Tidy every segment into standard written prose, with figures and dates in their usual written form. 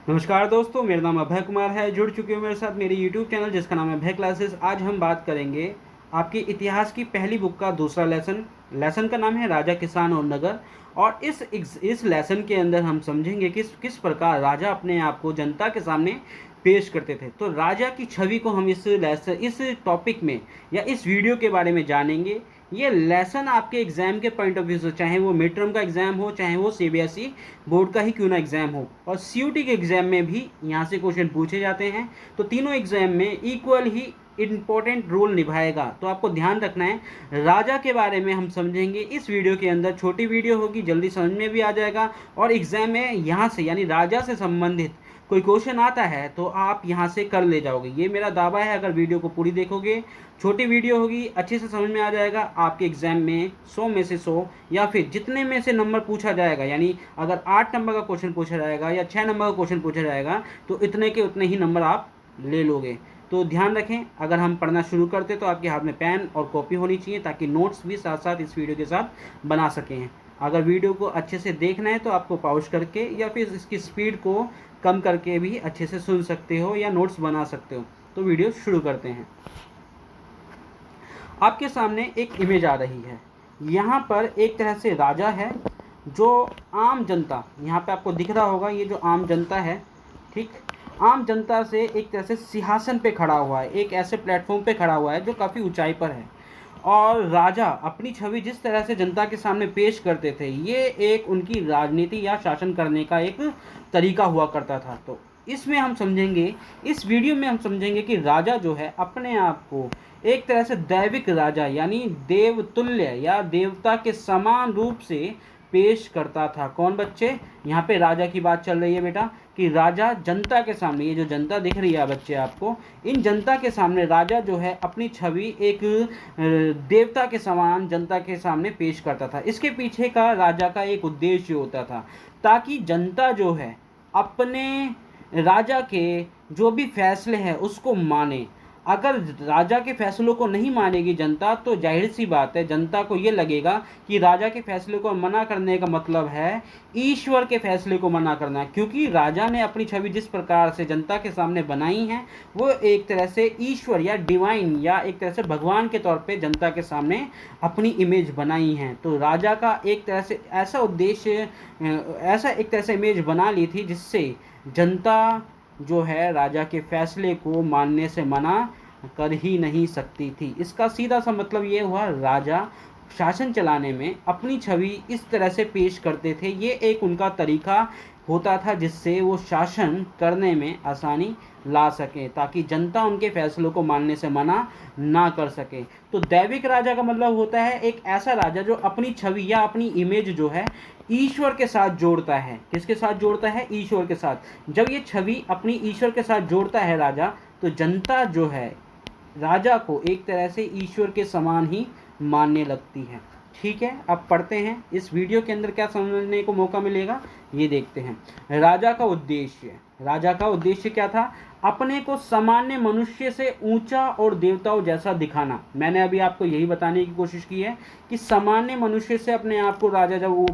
नमस्कार दोस्तों, मेरा नाम अभय कुमार है। जुड़ चुके हो मेरे साथ मेरे YouTube चैनल जिसका नाम है अभय क्लासेस। आज हम बात करेंगे आपके इतिहास की पहली बुक का दूसरा लेसन का नाम है राजा, किसान और नगर। और इस लेसन के अंदर हम समझेंगे किस किस प्रकार राजा अपने आप को जनता के सामने पेश करते थे। तो राजा की छवि को हम इस टॉपिक में या इस वीडियो के बारे में जानेंगे। ये लेसन आपके एग्जाम के पॉइंट ऑफ व्यू से, चाहे वो मिड टर्म का एग्जाम हो, चाहे वो सीबीएसई बोर्ड का ही क्यों ना एग्जाम हो, और सीयूटी के एग्जाम में भी यहाँ से क्वेश्चन पूछे जाते हैं। तो तीनों एग्जाम में इक्वल ही इम्पोर्टेंट रोल निभाएगा। तो आपको ध्यान रखना है। राजा के बारे में हम समझेंगे इस वीडियो के अंदर। छोटी वीडियो होगी, जल्दी समझ में भी आ जाएगा। और एग्जाम में यहाँ से यानी राजा से संबंधित कोई क्वेश्चन आता है तो आप यहाँ से कर ले जाओगे, ये मेरा दावा है। अगर वीडियो को पूरी देखोगे, छोटी वीडियो होगी, अच्छे से समझ में आ जाएगा। आपके एग्जाम में 100 में से 100 या फिर जितने में से नंबर पूछा जाएगा, यानी अगर 8 नंबर का क्वेश्चन पूछा जाएगा या 6 नंबर का क्वेश्चन पूछा जाएगा तो इतने के उतने ही नंबर आप ले लोगे। तो ध्यान रखें, अगर हम पढ़ना शुरू करते तो आपके हाथ में पेन और कॉपी होनी चाहिए ताकि नोट्स भी साथ साथ इस वीडियो के साथ बना सकें। अगर वीडियो को अच्छे से देखना है तो आपको पॉज करके या फिर इसकी स्पीड को कम करके भी अच्छे से सुन सकते हो या नोट्स बना सकते हो। तो वीडियो शुरू करते हैं। आपके सामने एक इमेज आ रही है। यहाँ पर एक तरह से राजा है, जो आम जनता, यहाँ पे आपको दिख रहा होगा, ये जो आम जनता है, ठीक, आम जनता से एक तरह से सिंहासन पे खड़ा हुआ है, एक ऐसे प्लेटफॉर्म पे खड़ा हुआ है जो काफ़ी ऊंचाई पर है। और राजा अपनी छवि जिस तरह से जनता के सामने पेश करते थे, ये एक उनकी राजनीति या शासन करने का एक तरीका हुआ करता था। तो इसमें हम समझेंगे, इस वीडियो में हम समझेंगे कि राजा जो है अपने आप को एक तरह से दैविक राजा यानी देवतुल्य या देवता के समान रूप से पेश करता था। कौन बच्चे? यहाँ पे राजा की बात चल रही है बेटा, कि राजा जनता के सामने, ये जो जनता दिख रही है बच्चे आपको, इन जनता के सामने राजा जो है अपनी छवि एक देवता के समान जनता के सामने पेश करता था। इसके पीछे का राजा का एक उद्देश्य होता था, ताकि जनता जो है अपने राजा के जो भी फैसले हैं उसको माने। अगर राजा के फैसलों को नहीं मानेगी जनता तो जाहिर सी बात है जनता को ये लगेगा कि राजा के फैसले को मना करने का मतलब है ईश्वर के फैसले को मना करना। क्योंकि राजा ने अपनी छवि जिस प्रकार से जनता के सामने बनाई है वो एक तरह से ईश्वर या डिवाइन या एक तरह से भगवान के तौर पे जनता के सामने अपनी इमेज बनाई है। तो राजा का एक तरह से ऐसा उद्देश्य, ऐसा एक तरह से इमेज बना ली थी जिससे जनता जो है राजा के फैसले को मानने से मना कर ही नहीं सकती थी। इसका सीधा सा मतलब ये हुआ, राजा शासन चलाने में अपनी छवि इस तरह से पेश करते थे। ये एक उनका तरीका होता था जिससे वो शासन करने में आसानी ला सके, ताकि जनता उनके फैसलों को मानने से मना ना कर सके। तो दैविक राजा का मतलब होता है एक ऐसा राजा जो अपनी छवि या अपनी इमेज जो है ईश्वर के साथ जोड़ता है। किसके साथ जोड़ता है? ईश्वर के साथ। जब ये छवि अपनी ईश्वर के साथ जोड़ता है राजा, तो जनता जो है राजा को एक तरह से ईश्वर के समान ही मानने लगती है। ठीक है, अब पढ़ते हैं इस वीडियो के अंदर क्या समझने को मौका मिलेगा, ये देखते हैं। राजा का उद्देश्य क्या था? अपने को सामान्य मनुष्य से ऊंचा और देवताओं जैसा दिखाना। मैंने अभी आपको यही बताने की कोशिश की है कि सामान्य मनुष्य से अपने आप को राजा जब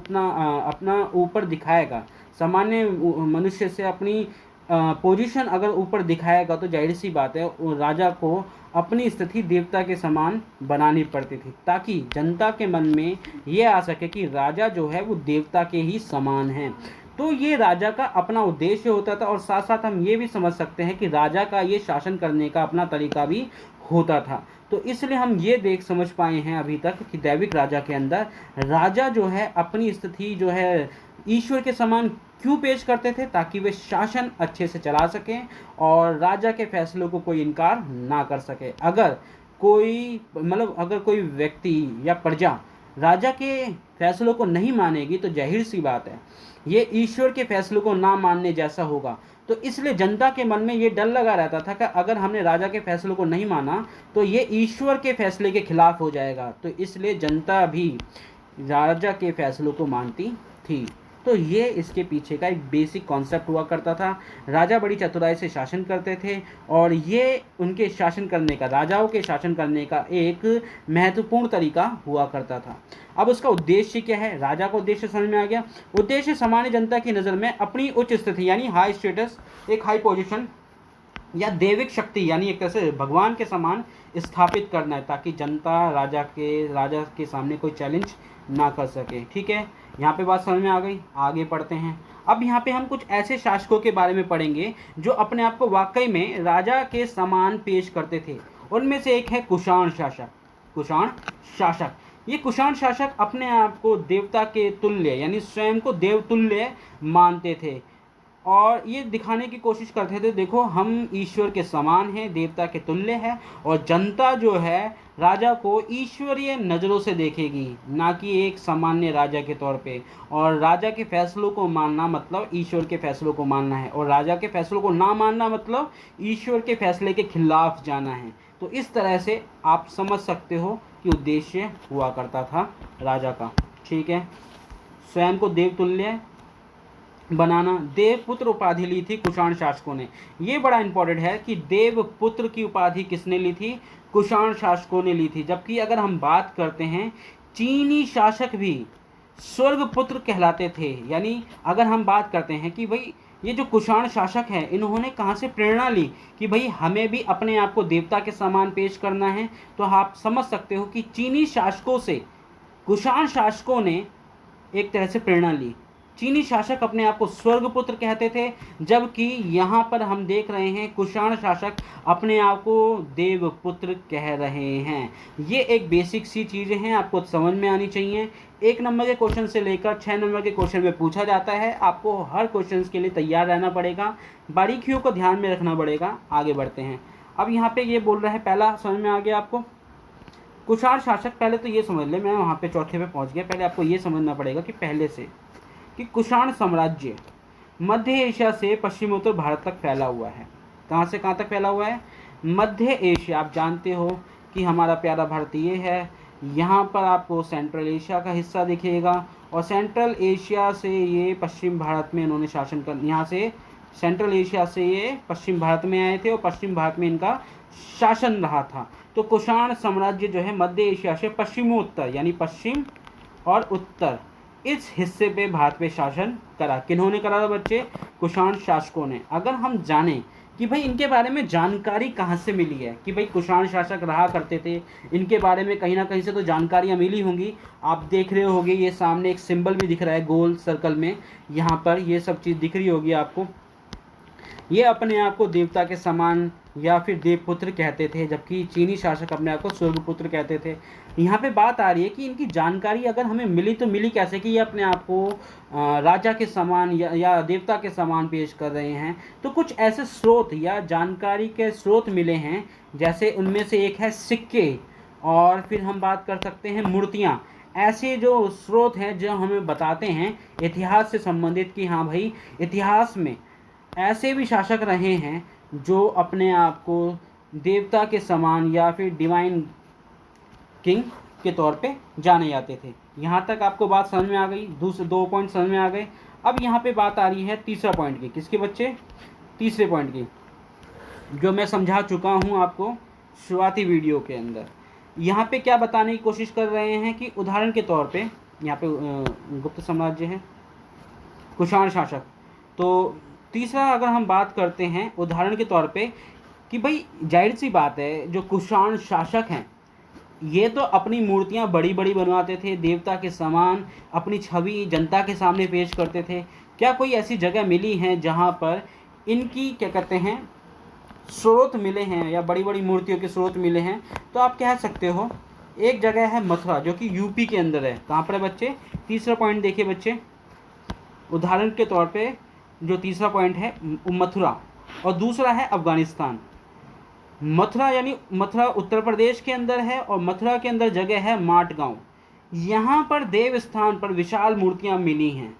अपना ऊपर दिखाएगा, सामान्य मनुष्य से अपनी पोजीशन अगर ऊपर दिखाएगा तो जाहिर सी बात है राजा को अपनी स्थिति देवता के समान बनानी पड़ती थी, ताकि जनता के मन में ये आ सके कि राजा जो है वो देवता के ही समान है। तो ये राजा का अपना उद्देश्य होता था। और साथ साथ हम ये भी समझ सकते हैं कि राजा का ये शासन करने का अपना तरीका भी होता था। तो इसलिए हम ये देख समझ पाए हैं अभी तक कि दैविक राजा के अंदर राजा जो है अपनी स्थिति जो है ईश्वर के समान क्यों पेश करते थे, ताकि वे शासन अच्छे से चला सकें और राजा के फैसलों को कोई इनकार ना कर सके। अगर कोई व्यक्ति या प्रजा राजा के फैसलों को नहीं मानेगी तो जाहिर सी बात है ये ईश्वर के फैसलों को ना मानने जैसा होगा। तो इसलिए जनता के मन में ये डर लगा रहता था कि अगर हमने राजा के फैसलों को नहीं माना तो ये ईश्वर के फैसले के खिलाफ हो जाएगा। तो इसलिए जनता भी राजा के फैसलों को मानती थी। तो ये इसके पीछे का एक बेसिक कॉन्सेप्ट हुआ करता था। राजा बड़ी चतुराई से शासन करते थे और ये उनके शासन करने का, राजाओं के शासन करने का एक महत्वपूर्ण तरीका हुआ करता था। अब उसका उद्देश्य क्या है, राजा का उद्देश्य समझ में आ गया। उद्देश्य सामान्य जनता की नज़र में अपनी उच्च स्थिति यानी हाई स्टेटस, एक हाई पोजीशन या दैविक शक्ति यानी एक तरह से भगवान के समान स्थापित करना है, ताकि जनता राजा के सामने कोई चैलेंज ना कर सके। ठीक है, यहाँ पे बात समझ में आ गई। आगे पढ़ते हैं। अब यहाँ पे हम कुछ ऐसे शासकों के बारे में पढ़ेंगे जो अपने आप को वाकई में राजा के समान पेश करते थे। उनमें से एक है कुषाण शासक। कुषाण शासक, ये कुषाण शासक अपने आप को देवता के तुल्य यानी स्वयं को देवतुल्य मानते थे और ये दिखाने की कोशिश करते थे, देखो हम ईश्वर के समान हैं, देवता के तुल्य है, और जनता जो है राजा को ईश्वरीय नज़रों से देखेगी, ना कि एक सामान्य राजा के तौर पे। और राजा के फैसलों को मानना मतलब ईश्वर के फैसलों को मानना है, और राजा के फैसलों को ना मानना मतलब ईश्वर के फैसले के खिलाफ जाना है। तो इस तरह से आप समझ सकते हो कि उद्देश्य हुआ करता था राजा का। ठीक है, स्वयं को देवतुल्य बनाना। देवपुत्र उपाधि ली थी कुषाण शासकों ने। ये बड़ा इंपॉर्टेंट है कि देवपुत्र की उपाधि किसने ली थी, कुषाण शासकों ने ली थी। जबकि अगर हम बात करते हैं, चीनी शासक भी स्वर्गपुत्र कहलाते थे। यानी अगर हम बात करते हैं कि भाई ये जो कुषाण शासक हैं, इन्होंने कहाँ से प्रेरणा ली कि भाई हमें भी अपने आप को देवता के समान पेश करना है, तो आप समझ सकते हो कि चीनी शासकों से कुषाण शासकों ने एक तरह से प्रेरणा ली। चीनी शासक अपने आप को स्वर्गपुत्र कहते थे, जबकि यहाँ पर हम देख रहे हैं कुषाण शासक अपने आप को देवपुत्र कह रहे हैं। ये एक बेसिक सी चीज़ें हैं, आपको समझ में आनी चाहिए। 1 नंबर के क्वेश्चन से लेकर 6 नंबर के क्वेश्चन में पूछा जाता है। आपको हर क्वेश्चन के लिए तैयार रहना पड़ेगा, बारीकियों को ध्यान में रखना पड़ेगा। आगे बढ़ते हैं। अब यहाँ पे ये बोल रहा है, पहला समझ में आ गया आपको, कुषाण शासक। पहले तो ये समझ ले, मैं वहाँ पे चौथे पे पहुँच गया। पहले आपको ये समझना पड़ेगा कि पहले से कि कुषाण साम्राज्य मध्य एशिया से पश्चिमोत्तर भारत तक फैला हुआ है। कहाँ से कहाँ तक फैला हुआ है, मध्य एशिया। आप जानते हो कि हमारा प्यारा भारत ये है, यहाँ पर आपको सेंट्रल एशिया का हिस्सा दिखेगा, और सेंट्रल एशिया से ये पश्चिम भारत में इन्होंने शासन कर, यहाँ से सेंट्रल एशिया से ये पश्चिम भारत में आए थे और पश्चिम भारत में इनका शासन रहा था। तो कुषाण साम्राज्य जो है मध्य एशिया से पश्चिमोत्तर यानी पश्चिम और उत्तर इस हिस्से पे भारत पे शासन करा। किन्होंने करा था बच्चे, कुषाण शासकों ने। अगर हम जानें कि भाई इनके बारे में जानकारी कहाँ से मिली है, कि भाई कुषाण शासक रहा करते थे, इनके बारे में कहीं ना कहीं से तो जानकारियाँ मिली होंगी। आप देख रहे होंगे ये सामने एक सिंबल भी दिख रहा है गोल सर्कल में, यहाँ पर ये सब चीज़ दिख रही होगी आपको। ये अपने आप को देवता के समान या फिर देवपुत्र कहते थे, जबकि चीनी शासक अपने आप को स्वर्गपुत्र कहते थे। यहाँ पे बात आ रही है कि इनकी जानकारी अगर हमें मिली तो मिली कैसे, कि ये अपने आप को राजा के समान या देवता के समान पेश कर रहे हैं। तो कुछ ऐसे स्रोत या जानकारी के स्रोत मिले हैं, जैसे उनमें से एक है सिक्के, और फिर हम बात कर सकते हैं मूर्तियाँ। ऐसे जो स्रोत हैं जो हमें बताते हैं इतिहास से संबंधित कि हाँ भाई इतिहास में ऐसे भी शासक रहे हैं जो अपने आप को देवता के समान या फिर डिवाइन किंग के तौर पे जाने जाते थे। यहाँ तक आपको बात समझ में आ गई, दूसरे 2 पॉइंट समझ में आ गए। अब यहाँ पे बात आ रही है तीसरा पॉइंट की। किसके बच्चे, तीसरे पॉइंट की, जो मैं समझा चुका हूँ आपको शुरुआती वीडियो के अंदर। यहाँ पे क्या बताने की कोशिश कर रहे हैं कि उदाहरण के तौर पे यहाँ पे गुप्त साम्राज्य है, कुषाण शासक। तो तीसरा अगर हम बात करते हैं उदाहरण के तौर पे कि भाई जाहिर सी बात है, जो कुषाण शासक हैं ये तो अपनी मूर्तियां बड़ी बड़ी बनवाते थे, देवता के समान अपनी छवि जनता के सामने पेश करते थे। क्या कोई ऐसी जगह मिली है जहां पर इनकी क्या कहते हैं स्रोत मिले हैं या बड़ी बड़ी मूर्तियों के स्रोत मिले हैं? तो आप कह सकते हो एक जगह है मथुरा, जो कि यूपी के अंदर है। कहाँ पर है बच्चे, तीसरा पॉइंट देखिए बच्चे, उदाहरण के तौर पे जो तीसरा पॉइंट है मथुरा, और दूसरा है अफगानिस्तान। मथुरा यानी मथुरा उत्तर प्रदेश के अंदर है, और मथुरा के अंदर जगह है माट गांव। यहाँ पर देव स्थान पर विशाल मूर्तियाँ मिली हैं।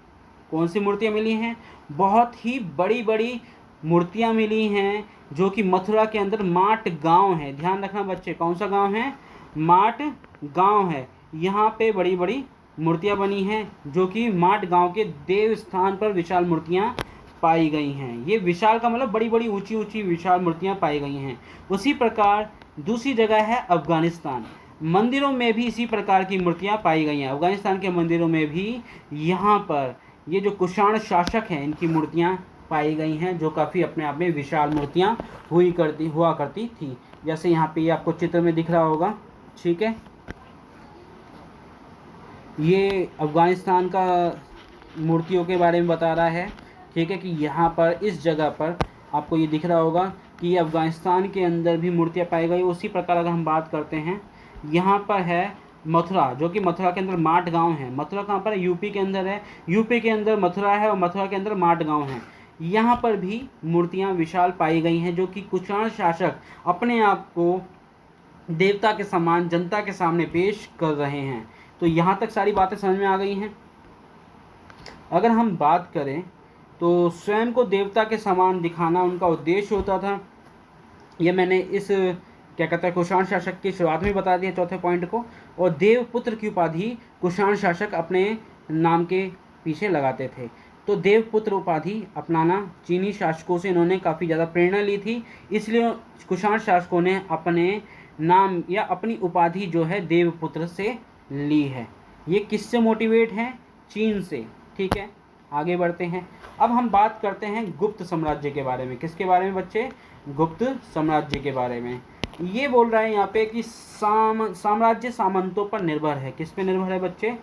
कौन सी मूर्तियाँ मिली हैं? बहुत ही बड़ी बड़ी मूर्तियाँ मिली हैं, जो कि मथुरा के अंदर माट गांव है। ध्यान रखना बच्चे, कौन सा गांव है? माट गांव है। यहाँ पे बड़ी बड़ी मूर्तियाँ बनी हैं, जो कि माट गांव के देव स्थान पर विशाल मूर्तियाँ पाई गई हैं। ये विशाल का मतलब बड़ी बड़ी ऊंची ऊंची विशाल मूर्तियाँ पाई गई हैं। उसी प्रकार दूसरी जगह है अफगानिस्तान। मंदिरों में भी इसी प्रकार की मूर्तियाँ पाई गई हैं। अफगानिस्तान के मंदिरों में भी यहाँ पर ये जो कुषाण शासक हैं इनकी मूर्तियाँ पाई गई हैं, जो काफ़ी अपने आप में विशाल मूर्तियाँ हुआ करती थी। जैसे यहाँ पे ये आपको चित्र में दिख रहा होगा, ठीक है। ये अफगानिस्तान का मूर्तियों के बारे में बता रहा है, ठीक है, कि यहाँ पर इस जगह पर आपको ये दिख रहा होगा कि ये अफगानिस्तान के अंदर भी मूर्तियाँ पाई गई। उसी प्रकार अगर हम बात करते हैं, यहाँ पर है मथुरा, जो कि मथुरा के अंदर माट गांव है। मथुरा कहाँ पर है? यूपी के अंदर है। यूपी के अंदर मथुरा है और मथुरा के अंदर माट गांव है। यहाँ पर भी मूर्तियाँ विशाल पाई गई हैं, जो कि कुषाण शासक अपने आप को देवता के समान जनता के सामने पेश कर रहे हैं। तो यहाँ तक सारी बातें समझ में आ गई हैं। अगर हम बात करें तो स्वयं को देवता के समान दिखाना उनका उद्देश्य होता था। ये मैंने इस क्या कहते हैं कुषाण शासक की शुरुआत में बता दिया, चौथे पॉइंट को। और देवपुत्र की उपाधि कुषाण शासक अपने नाम के पीछे लगाते थे। तो देवपुत्र उपाधि अपनाना चीनी शासकों से इन्होंने काफ़ी ज़्यादा प्रेरणा ली थी, इसलिए कुषाण शासकों ने अपने नाम या अपनी उपाधि जो है देवपुत्र से ली है। ये किससे मोटिवेट हैं? चीन से, ठीक है। आगे बढ़ते हैं। अब हम बात करते हैं गुप्त साम्राज्य के बारे में। किसके बारे में बच्चे? गुप्त साम्राज्य के बारे में। ये बोल रहा है यहाँ पे कि साम्राज्य सामंतों पर निर्भर है। किस पे निर्भर है बच्चे?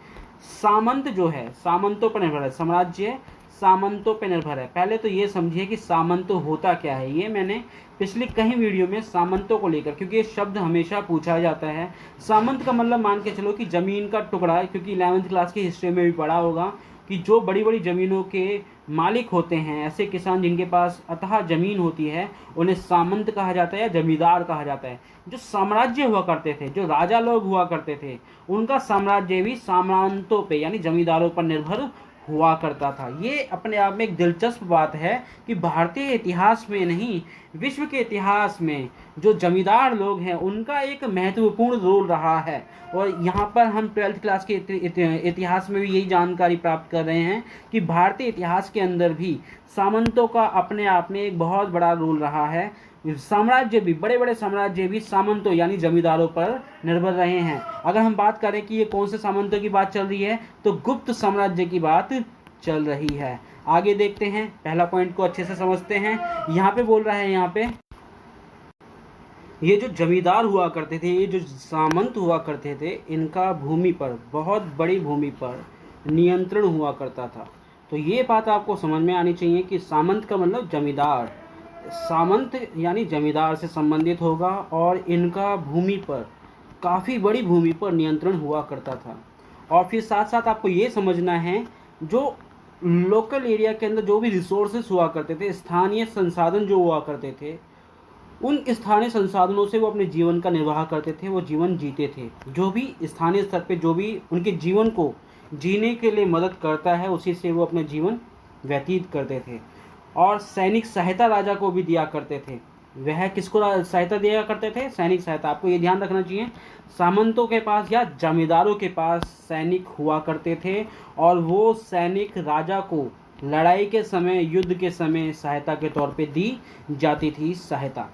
सामंत जो है सामंतों पर निर्भर है। साम्राज्य सामंतों पर निर्भर है। पहले तो ये समझिए कि सामंत होता क्या है। ये मैंने पिछली कई वीडियो में सामंतों को लेकर, क्योंकि ये शब्द हमेशा पूछा जाता है। सामंत का मतलब मान के चलो कि ज़मीन का टुकड़ा, क्योंकि 11वीं क्लास की हिस्ट्री में भी पढ़ा होगा कि जो बड़ी बड़ी ज़मीनों के मालिक होते हैं, ऐसे किसान जिनके पास अथाह ज़मीन होती है, उन्हें सामंत कहा जाता है या जमींदार कहा जाता है। जो साम्राज्य हुआ करते थे, जो राजा लोग हुआ करते थे, उनका साम्राज्य भी सामंतों पे यानी जमींदारों पर निर्भर हुआ करता था। ये अपने आप में एक दिलचस्प बात है कि भारतीय इतिहास में नहीं, विश्व के इतिहास में जो जमींदार लोग हैं उनका एक महत्वपूर्ण रोल रहा है। और यहाँ पर हम 12th क्लास के इतिहास में भी यही जानकारी प्राप्त कर रहे हैं कि भारतीय इतिहास के अंदर भी सामंतों का अपने आप में एक बहुत बड़ा रोल रहा है। साम्राज्य भी, बड़े बड़े साम्राज्य भी सामंतों यानी जमींदारों पर निर्भर रहे हैं। अगर हम बात करें कि ये कौन से सामंतों की बात चल रही है, तो गुप्त साम्राज्य की बात चल रही है। आगे देखते हैं, पहला पॉइंट को अच्छे से समझते हैं। यहाँ पे बोल रहा है, यहाँ पे ये जो जमींदार हुआ करते थे, ये जो सामंत हुआ करते थे, इनका भूमि पर, बहुत बड़ी भूमि पर नियंत्रण हुआ करता था। तो ये बात आपको समझ में आनी चाहिए कि सामंत का मतलब जमींदार, सामंत यानी जमींदार से संबंधित होगा, और इनका भूमि पर, काफ़ी बड़ी भूमि पर नियंत्रण हुआ करता था। और फिर साथ साथ आपको ये समझना है, जो लोकल एरिया के अंदर जो भी रिसोर्सेस हुआ करते थे, स्थानीय संसाधन जो हुआ करते थे, उन स्थानीय संसाधनों से वो अपने जीवन का निर्वाह करते थे, वो जीवन जीते थे। जो भी स्थानीय स्तर पे जो भी उनके जीवन को जीने के लिए मदद करता है, उसी से वो अपना जीवन व्यतीत करते थे। और सैनिक सहायता राजा को भी दिया करते थे। वह किसको सहायता दिया करते थे? सैनिक सहायता। आपको ये ध्यान रखना चाहिए, सामंतों के पास या जमींदारों के पास सैनिक हुआ करते थे, और वो सैनिक राजा को लड़ाई के समय, युद्ध के समय सहायता के तौर पे दी जाती थी सहायता।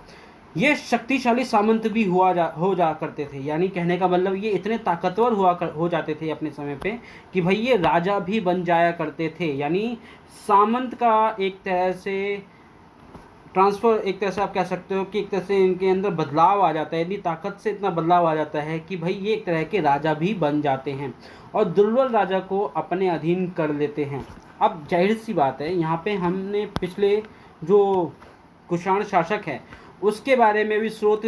ये शक्तिशाली सामंत भी हो जा करते थे। यानी कहने का मतलब ये इतने ताकतवर हो जाते थे अपने समय पे कि भाई ये राजा भी बन जाया करते थे। यानी सामंत का एक तरह से ट्रांसफ़र, एक तरह से आप कह सकते हो कि एक तरह से इनके अंदर बदलाव आ जाता है। इतनी ताकत से इतना बदलाव आ जाता है कि भाई ये एक तरह के राजा भी बन जाते हैं और दुर्बल राजा को अपने अधीन कर लेते हैं। अब जाहिर सी बात है, यहाँ पे हमने पिछले जो कुषाण शासक है उसके बारे में भी स्रोत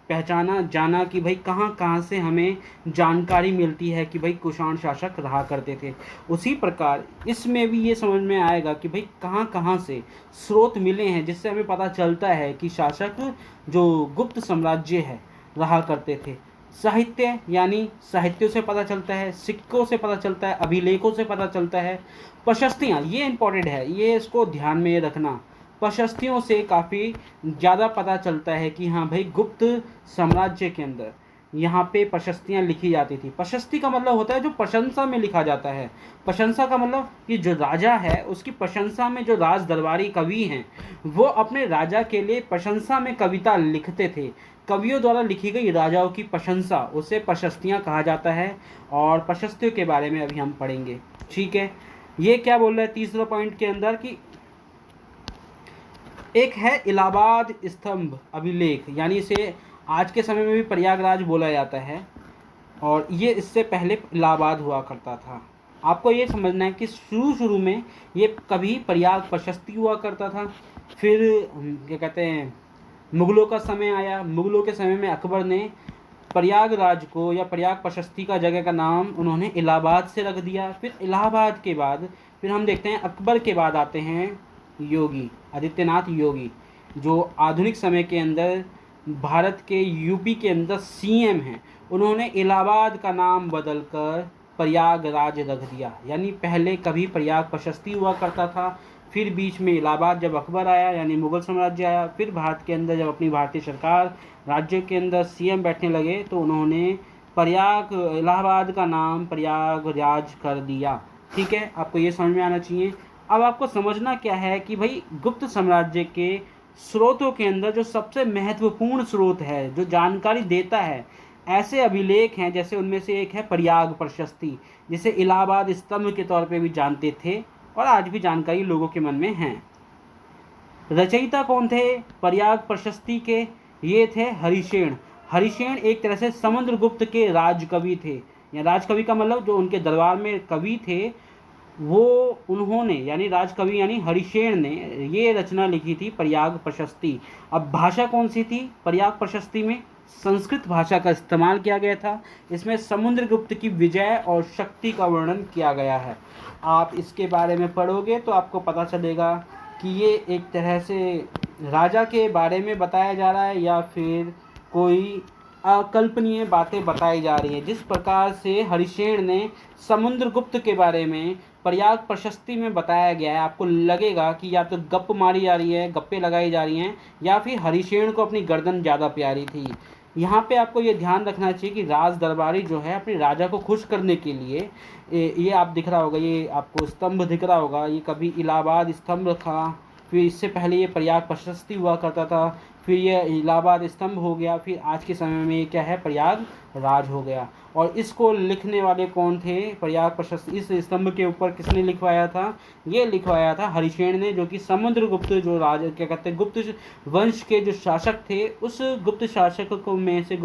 पहचाना, जाना कि भाई कहाँ कहाँ से हमें जानकारी मिलती है कि भाई कुषाण शासक रहा करते थे। उसी प्रकार इसमें भी ये समझ में आएगा कि भाई कहाँ कहाँ से स्रोत मिले हैं, जिससे हमें पता चलता है कि शासक जो गुप्त साम्राज्य है रहा करते थे। साहित्य यानी साहित्यों से पता चलता है, सिक्कों से पता चलता है, अभिलेखों से पता चलता है। प्रशस्तियाँ, ये इम्पोर्टेंट है, ये इसको ध्यान में रखना। प्रशस्तियों से काफ़ी ज़्यादा पता चलता है कि हाँ भाई गुप्त साम्राज्य के अंदर यहाँ पे प्रशस्तियाँ लिखी जाती थी। प्रशस्ति का मतलब होता है जो प्रशंसा में लिखा जाता है। प्रशंसा का मतलब कि जो राजा है उसकी प्रशंसा में जो राज दरबारी कवि हैं वो अपने राजा के लिए प्रशंसा में कविता लिखते थे। कवियों द्वारा लिखी गई राजाओं की प्रशंसा उसे प्रशस्तियाँ कहा जाता है, और प्रशस्तियों के बारे में अभी हम पढ़ेंगे। ठीक है, ये क्या बोल रहा है तीसरा पॉइंट के अंदर कि एक है इलाहाबाद स्तंभ अभिलेख, यानी इसे आज के समय में भी प्रयागराज बोला जाता है, और ये इससे पहले इलाहाबाद हुआ करता था। आपको ये समझना है कि शुरू में ये कभी प्रयाग प्रशस्ति हुआ करता था, फिर क्या कहते हैं मुग़लों का समय आया। मुग़लों के समय में अकबर ने प्रयागराज को या प्रयाग प्रशस्ति का जगह का नाम उन्होंने इलाहाबाद से रख दिया। फिर इलाहाबाद के बाद फिर हम देखते हैं अकबर के बाद आते हैं योगी आदित्यनाथ योगी, जो आधुनिक समय के अंदर भारत के यूपी के अंदर सीएम हैं। उन्होंने इलाहाबाद का नाम बदलकर प्रयागराज रख दिया। यानी पहले कभी प्रयाग प्रशस्ति हुआ करता था, फिर बीच में इलाहाबाद जब अकबर आया यानी मुग़ल साम्राज्य आया, फिर भारत के अंदर जब अपनी भारतीय सरकार राज्य के अंदर सीएम बैठने लगे तो उन्होंने इलाहाबाद का नाम प्रयागराज कर दिया। ठीक है, आपको ये समझ में आना चाहिए। अब आपको समझना क्या है कि भाई गुप्त साम्राज्य के स्रोतों के अंदर जो सबसे महत्वपूर्ण स्रोत है जो जानकारी देता है, ऐसे अभिलेख हैं जैसे उनमें से एक है प्रयाग प्रशस्ति, जिसे इलाहाबाद स्तंभ के तौर पे भी जानते थे और आज भी जानकारी लोगों के मन में है। रचयिता कौन थे प्रयाग प्रशस्ति के? ये थे हरिशेन। हरिशेन एक तरह से समुद्रगुप्त के राजकवि थे, या राजकवि का मतलब जो उनके दरबार में कवि थे वो उन्होंने यानी राजकवि यानी हरिशेन ने ये रचना लिखी थी प्रयाग प्रशस्ति। अब भाषा कौन सी थी प्रयाग प्रशस्ति में? संस्कृत भाषा का इस्तेमाल किया गया था। इसमें समुद्रगुप्त की विजय और शक्ति का वर्णन किया गया है। आप इसके बारे में पढ़ोगे तो आपको पता चलेगा कि ये एक तरह से राजा के बारे में बताया जा रहा है या फिर कोई अकल्पनीय बातें बताई जा रही हैं। जिस प्रकार से हरिशेन ने समुद्रगुप्त के बारे में प्रयाग प्रशस्ति में बताया गया है, आपको लगेगा कि या तो गप मारी जा रही है, गप्पे लगाई जा रही हैं, या फिर हरिशेन को अपनी गर्दन ज़्यादा प्यारी थी। यहाँ पे आपको ये ध्यान रखना चाहिए कि राज दरबारी जो है अपने राजा को खुश करने के लिए ये आप दिख रहा होगा, ये आपको स्तंभ दिख रहा होगा, ये कभी इलाहाबाद स्तंभ था, फिर इससे पहले ये प्रयाग प्रशस्ति हुआ करता था, फिर ये इलाहाबाद स्तंभ हो गया, फिर आज के समय में ये क्या है प्रयागराज हो गया। और इसको लिखने वाले कौन थे? प्रयाग प्रशस्ति इस स्तंभ के ऊपर किसने लिखवाया था? ये लिखवाया था हरिशेन ने, जो कि समुद्रगुप्त जो राजा क्या कहते हैं गुप्त वंश के जो शासक थे, उस गुप्त शासकों में से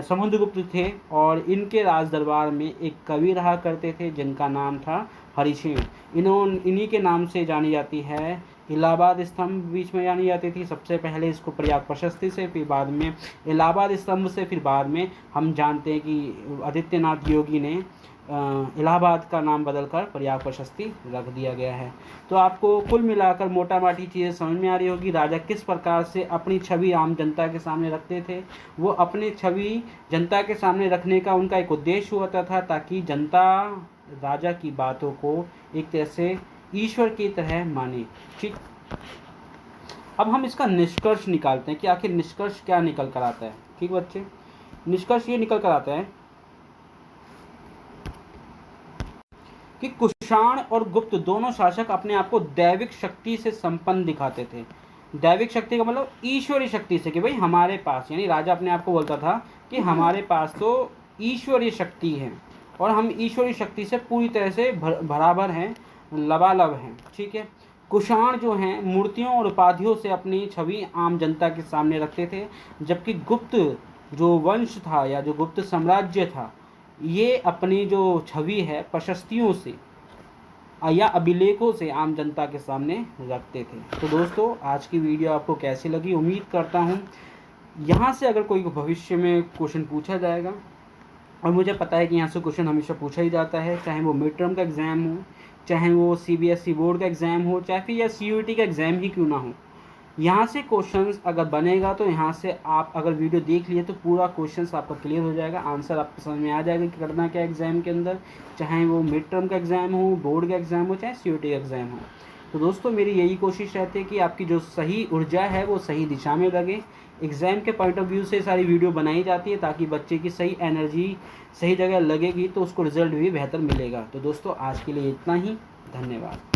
समुद्रगुप्त थे। और इनके राज दरबार में एक कवि रहा करते थे जिनका नाम था हरिशेन। इन्हीं के नाम से जानी जाती है इलाहाबाद स्तंभ, बीच में जानी जाती थी। सबसे पहले इसको प्रयाग प्रशस्ति से, फिर बाद में इलाहाबाद स्तंभ से, फिर बाद में हम जानते हैं कि आदित्यनाथ योगी ने इलाहाबाद का नाम बदलकर प्रयाग प्रशस्ति रख दिया गया है। तो आपको कुल मिलाकर मोटा माटी चीज़ें समझ में आ रही होगी राजा किस प्रकार से अपनी छवि आम जनता के सामने रखते थे। वो अपनी छवि जनता के सामने रखने का उनका एक उद्देश्य होता था ताकि जनता राजा की बातों को एक तरह से ईश्वर की तरह माने। ठीक, अब हम इसका निष्कर्ष निकालते हैं कि आखिर निष्कर्ष क्या निकल कर आता है। ठीक बच्चे, निष्कर्ष ये निकल कर आता है कि कुषाण और गुप्त दोनों शासक अपने आप को दैविक शक्ति से संपन्न दिखाते थे। दैविक शक्ति का मतलब ईश्वरीय शक्ति से, कि भाई हमारे पास, यानी राजा अपने आप को बोलता था कि हमारे पास तो ईश्वरीय शक्ति है और हम ईश्वरीय शक्ति से पूरी तरह से बराबर हैं, लबालब हैं। ठीक है, कुषाण जो हैं मूर्तियों और उपाधियों से अपनी छवि आम जनता के सामने रखते थे, जबकि गुप्त जो वंश था या जो गुप्त साम्राज्य था ये अपनी जो छवि है प्रशस्तियों से या अभिलेखों से आम जनता के सामने रखते थे। तो दोस्तों आज की वीडियो आपको कैसी लगी? उम्मीद करता हूँ यहाँ से अगर कोई भविष्य में क्वेश्चन पूछा जाएगा, और मुझे पता है कि यहाँ से क्वेश्चन हमेशा पूछा ही जाता है, चाहे वो मिड टर्म का एग्ज़ाम हो, चाहे वो सीबीएसई बोर्ड का एग्ज़ाम हो, चाहे फिर या सीयूईटी का एग्ज़ाम ही क्यों ना हो, यहाँ से क्वेश्चंस अगर बनेगा तो यहाँ से आप अगर वीडियो देख लिए तो पूरा क्वेश्चंस आपका क्लियर हो जाएगा, आंसर आपको समझ में आ जाएगा कि करना क्या एग्ज़ाम के अंदर, चाहे वो मिड टर्म का एग्ज़ाम हो, बोर्ड का एग्ज़ाम हो, चाहे सीयूईटी का एग्ज़ाम हो। तो दोस्तों मेरी यही कोशिश रहती है कि आपकी जो सही ऊर्जा है वो सही दिशा में लगे। एग्ज़ाम के पॉइंट ऑफ व्यू से सारी वीडियो बनाई जाती है ताकि बच्चे की सही एनर्जी सही जगह लगेगी तो उसको रिज़ल्ट भी बेहतर मिलेगा। तो दोस्तों आज के लिए इतना ही, धन्यवाद।